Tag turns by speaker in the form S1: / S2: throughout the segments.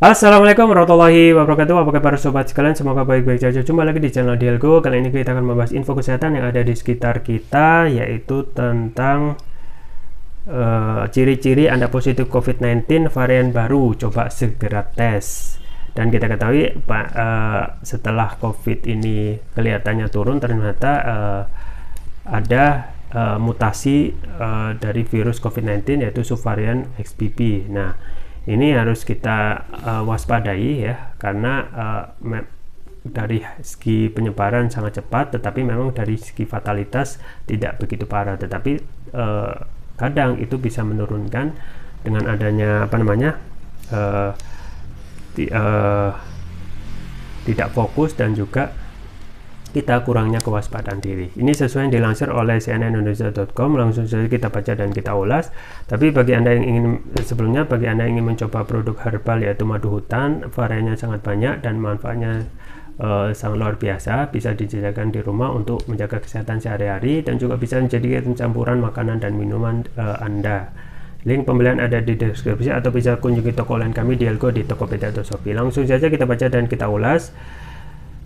S1: Assalamualaikum warahmatullahi wabarakatuh. Apa kabar sobat sekalian? Semoga baik-baik saja. Jumpa lagi di channel Dialgo. Kali ini kita akan membahas info kesehatan yang ada di sekitar kita, yaitu tentang ciri-ciri Anda positif COVID-19 varian baru. Coba segera tes. Dan kita ketahui setelah COVID ini kelihatannya turun, ternyata ada mutasi dari virus COVID-19 yaitu subvarian XBB. Nah, ini harus kita waspadai ya, karena dari segi penyebaran sangat cepat, tetapi memang dari segi fatalitas tidak begitu parah, tetapi kadang itu bisa menurunkan dengan adanya tidak fokus dan juga kita kurangnya kewaspadaan diri. Ini sesuai yang dilansir oleh cnnindonesia.com. Langsung saja kita baca dan kita ulas. Tapi bagi Anda yang ingin bagi Anda yang ingin mencoba produk herbal yaitu madu hutan, variannya sangat banyak dan manfaatnya sangat luar biasa, bisa dijajakan di rumah untuk menjaga kesehatan sehari-hari dan juga bisa menjadi campuran makanan dan minuman Anda. Link pembelian ada di deskripsi atau bisa kunjungi toko online kami Dialgo di Tokopedia atau Shopee. Langsung saja kita baca dan kita ulas.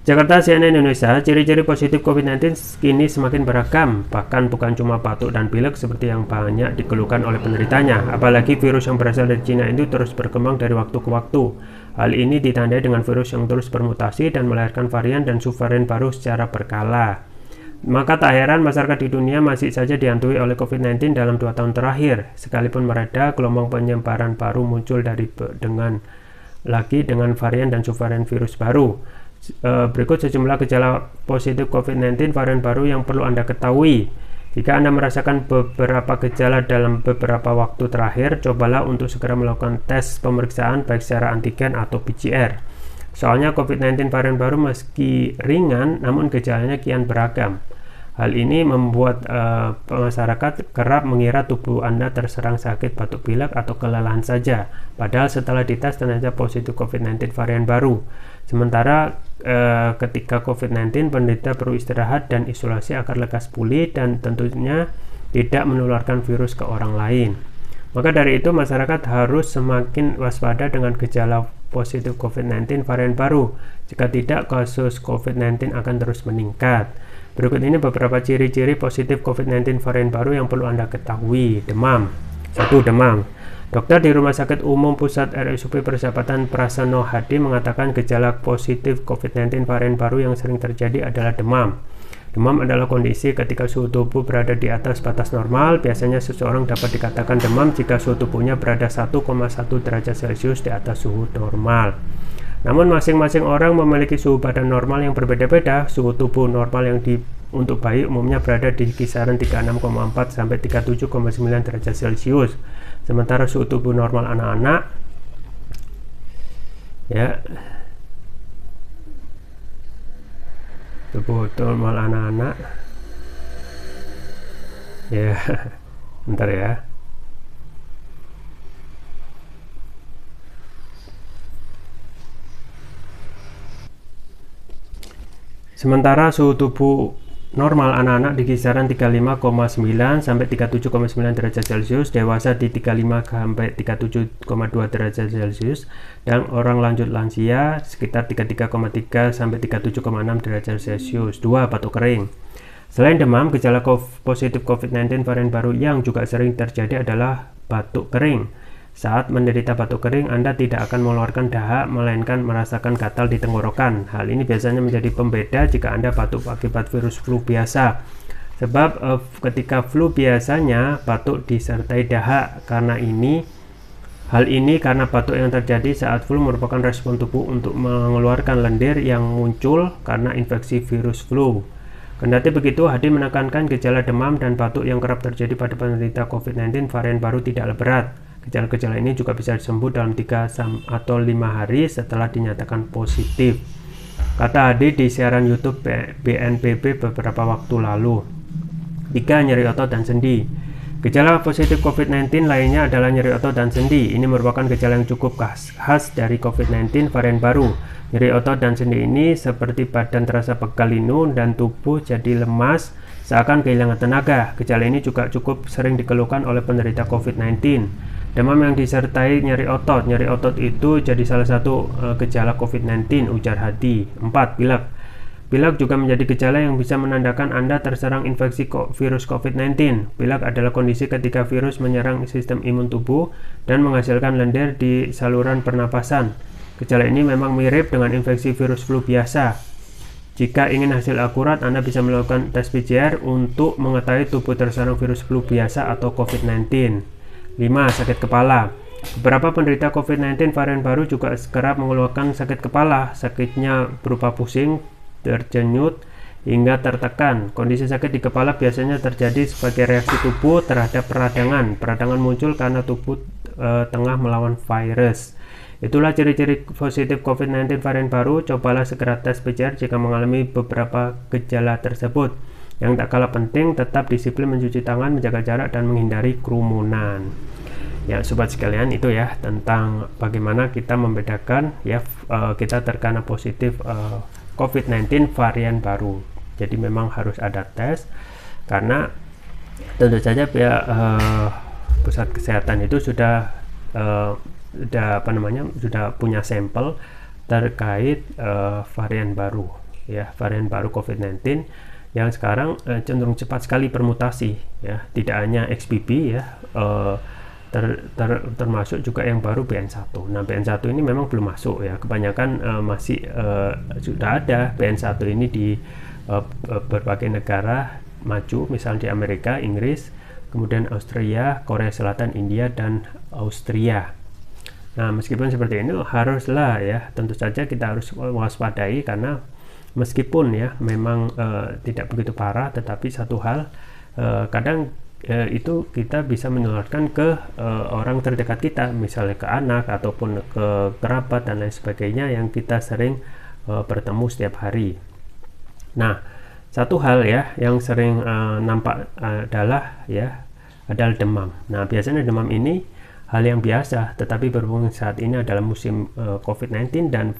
S1: Jakarta, CNN Indonesia. Ciri-ciri positif COVID-19 kini semakin beragam, bahkan bukan cuma batuk dan pilek seperti yang banyak dikeluhkan oleh penderitanya. Apalagi virus yang berasal dari Cina itu terus berkembang dari waktu ke waktu. Hal ini ditandai dengan virus yang terus bermutasi dan melahirkan varian dan subvarian baru secara berkala. Maka tak heran masyarakat di dunia masih saja dihantui oleh COVID-19 dalam 2 tahun terakhir. Sekalipun mereda, gelombang penyebaran baru muncul dengan varian dan subvarian virus baru. Berikut sejumlah gejala positif COVID-19 varian baru yang perlu Anda ketahui. Jika Anda merasakan beberapa gejala dalam beberapa waktu terakhir, cobalah untuk segera melakukan tes pemeriksaan baik secara antigen atau PCR. Soalnya COVID-19 varian baru meski ringan, namun gejalanya kian beragam. Hal ini membuat masyarakat kerap mengira tubuh Anda terserang sakit batuk pilek atau kelelahan saja. Padahal setelah dites ternyata positif COVID-19 varian baru. Sementara ketika COVID-19 penderita perlu istirahat dan isolasi agar lekas pulih dan tentunya tidak menularkan virus ke orang lain. Maka dari itu masyarakat harus semakin waspada dengan gejala positif COVID-19 varian baru. Jika tidak, kasus COVID-19 akan terus meningkat. Berikut ini beberapa ciri-ciri positif COVID-19 varian baru yang perlu Anda ketahui. Demam. 1. Demam. Dokter di Rumah Sakit Umum Pusat RSUP Persahabatan Prasano HD mengatakan gejala positif COVID-19 varian baru yang sering terjadi adalah demam. Demam adalah kondisi ketika suhu tubuh berada di atas batas normal. Biasanya seseorang dapat dikatakan demam jika suhu tubuhnya berada 1,1 derajat Celcius di atas suhu normal. Namun masing-masing orang memiliki suhu badan normal yang berbeda-beda. Suhu tubuh normal untuk bayi umumnya berada di kisaran 36,4 sampai 37,9 derajat Celcius. Sementara suhu tubuh normal anak-anak bentar ya. Sementara suhu tubuh normal anak-anak di kisaran 35,9 sampai 37,9 derajat Celcius, dewasa di 35 sampai 37,2 derajat Celcius, dan orang lanjut lansia sekitar 33,3 sampai 37,6 derajat Celcius. 2. Batuk kering. Selain demam, gejala positif COVID-19 varian baru yang juga sering terjadi adalah batuk kering. Saat menderita batuk kering, Anda tidak akan mengeluarkan dahak, melainkan merasakan gatal di tenggorokan. Hal ini biasanya menjadi pembeda jika Anda batuk akibat virus flu biasa. Sebab ketika flu biasanya batuk disertai dahak. Hal ini karena batuk yang terjadi saat flu merupakan respon tubuh untuk mengeluarkan lendir yang muncul karena infeksi virus flu. Kendati begitu, Hadi menekankan gejala demam dan batuk yang kerap terjadi pada penderita COVID-19 varian baru tidaklah berat. Gejala-gejala ini juga bisa sembuh dalam 3 atau 5 hari setelah dinyatakan positif, kata Hadi di siaran YouTube BNPB beberapa waktu lalu. 3. Nyeri otot dan sendi. Gejala positif COVID-19 lainnya adalah nyeri otot dan sendi. Ini merupakan gejala yang cukup khas dari COVID-19 varian baru. Nyeri otot dan sendi ini seperti badan terasa pegal linu dan tubuh jadi lemas seakan kehilangan tenaga. Gejala ini juga cukup sering dikeluhkan oleh penderita COVID-19. Demam yang disertai nyeri otot. Nyeri otot itu jadi salah satu gejala COVID-19, ujar Hadi. 4. Pilek. Pilek juga menjadi gejala yang bisa menandakan Anda terserang infeksi virus COVID-19. Pilek adalah kondisi ketika virus menyerang sistem imun tubuh dan menghasilkan lendir di saluran pernapasan. Gejala ini memang mirip dengan infeksi virus flu biasa. Jika ingin hasil akurat, Anda bisa melakukan tes PCR untuk mengetahui tubuh terserang virus flu biasa atau COVID-19. 5. Sakit kepala. Beberapa penderita COVID-19 varian baru juga kerap mengeluhkan sakit kepala. Sakitnya berupa pusing, terjenyut, hingga tertekan. Kondisi sakit di kepala biasanya terjadi sebagai reaksi tubuh terhadap peradangan. Peradangan muncul karena tubuh tengah melawan virus. Itulah ciri-ciri positif COVID-19 varian baru. Cobalah segera tes PCR jika mengalami beberapa gejala tersebut. Yang tak kalah penting, tetap disiplin mencuci tangan, menjaga jarak, dan menghindari kerumunan. Ya, sobat sekalian, itu ya tentang bagaimana kita membedakan ya kita terkena positif COVID-19 varian baru. Jadi memang harus ada tes, karena tentu saja pihak pusat kesehatan itu sudah sudah punya sampel terkait varian baru ya, varian baru COVID-19 yang sekarang cenderung cepat sekali bermutasi ya, tidak hanya XBB ya, termasuk juga yang baru BN1. Nah, BN1 ini memang belum masuk ya, kebanyakan masih sudah ada BN1 ini di berbagai negara maju, misalnya di Amerika, Inggris, kemudian Australia, Korea Selatan, India, dan Austria. Nah, meskipun seperti ini haruslah ya, tentu saja kita harus waspadai, karena meskipun ya memang tidak begitu parah, tetapi satu hal kadang itu kita bisa menularkan ke orang terdekat kita, misalnya ke anak ataupun ke kerabat dan lain sebagainya yang kita sering bertemu setiap hari. Nah, satu hal ya yang sering nampak adalah demam. Nah, biasanya demam ini hal yang biasa, tetapi berhubung saat ini adalah musim COVID-19 dan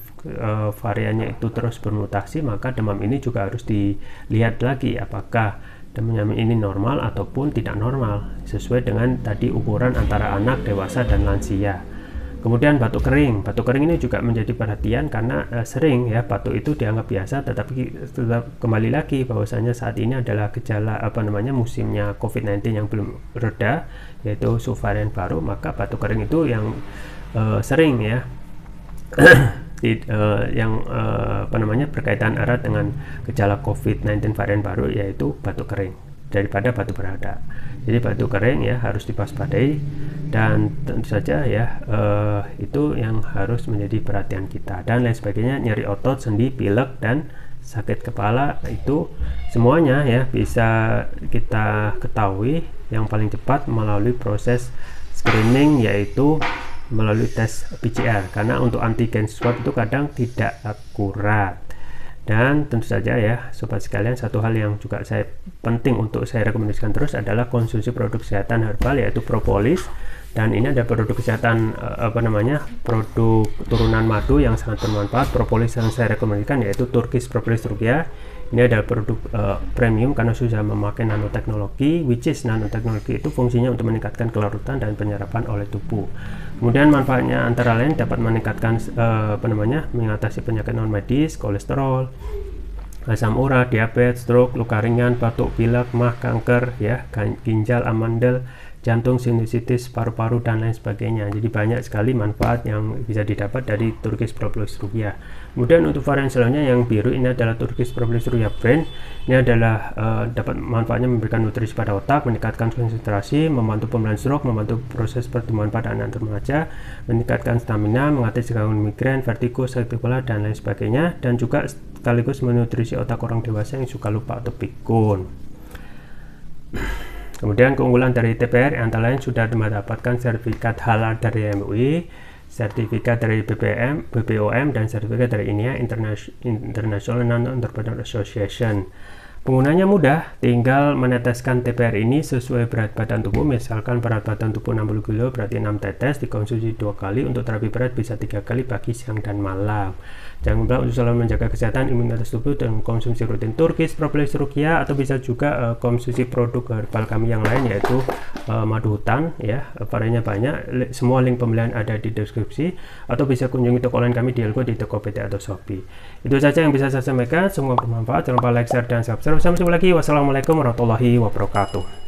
S1: variannya itu terus bermutasi, maka demam ini juga harus dilihat lagi apakah demam ini normal ataupun tidak normal, sesuai dengan tadi ukuran antara anak, dewasa, dan lansia. Kemudian batuk kering. Batuk kering ini juga menjadi perhatian karena sering ya batuk itu dianggap biasa, tetapi tetap kembali lagi bahwasanya saat ini adalah gejala musimnya COVID-19 yang belum reda, yaitu subvarian baru, maka batuk kering itu yang sering ya yang berkaitan erat dengan gejala COVID-19 varian baru, yaitu batuk kering daripada batuk berada. Jadi batuk kering ya harus diwaspadai, dan tentu saja ya itu yang harus menjadi perhatian kita. Dan lain sebagainya, nyeri otot, sendi, pilek, dan sakit kepala, itu semuanya ya bisa kita ketahui yang paling cepat melalui proses screening, yaitu melalui tes PCR, karena untuk antigen swab itu kadang tidak akurat. Dan tentu saja ya sobat sekalian, satu hal yang juga penting untuk saya rekomendasikan terus adalah konsumsi produk kesehatan herbal, yaitu propolis. Dan ini ada produk kesehatan produk turunan madu yang sangat bermanfaat. Propolis yang saya rekomendasikan yaitu Turkish Propolis Rukia. Ini adalah produk premium karena sudah memakai nanoteknologi, which is nanoteknologi itu fungsinya untuk meningkatkan kelarutan dan penyerapan oleh tubuh. Kemudian manfaatnya antara lain dapat meningkatkan mengatasi penyakit non medis, kolesterol, asam urat, diabetes, stroke, luka ringan, batuk, pilek, mah, kanker ya, ginjal, amandel, jantung, sinusitis, paru-paru, dan lain sebagainya. Jadi banyak sekali manfaat yang bisa didapat dari Turkish Propolis Rukia. Kemudian untuk varian selanjutnya yang biru, ini adalah Turkish Propolis Rukia Brand. Ini adalah dapat manfaatnya memberikan nutrisi pada otak, meningkatkan konsentrasi, membantu pemulihan stroke, membantu proses pertumbuhan pada anak remaja, meningkatkan stamina, mengatasi gangguan migrain, vertigo, sakit kepala, dan lain sebagainya, dan juga sekaligus menutrisi otak orang dewasa yang suka lupa atau pikun. Kemudian keunggulan dari TPR antara lain sudah mendapatkan sertifikat halal dari MUI, sertifikat dari BPOM, dan sertifikat dari INIA, International Non-Entrepreneur Association. Penggunanya mudah, tinggal meneteskan TPR ini sesuai berat badan tubuh. Misalkan berat badan tubuh 60 kg, berarti 6 tetes, dikonsumsi 2 kali. Untuk terapi berat bisa 3 kali pagi, siang, dan malam. Jangan lupa untuk selalu menjaga kesehatan imunitas tubuh dan konsumsi rutin Turkish Propolis Ruqyah, atau bisa juga konsumsi produk herbal kami yang lain, yaitu madu hutan ya, variannya banyak. Semua link pembelian ada di deskripsi, atau bisa kunjungi toko online kami di Elko, di Tokopedia atau Shopee. Itu saja yang bisa saya sampaikan, semoga bermanfaat. Jangan lupa like, share, dan subscribe. Sampai jumpa lagi. Wassalamualaikum warahmatullahi wabarakatuh.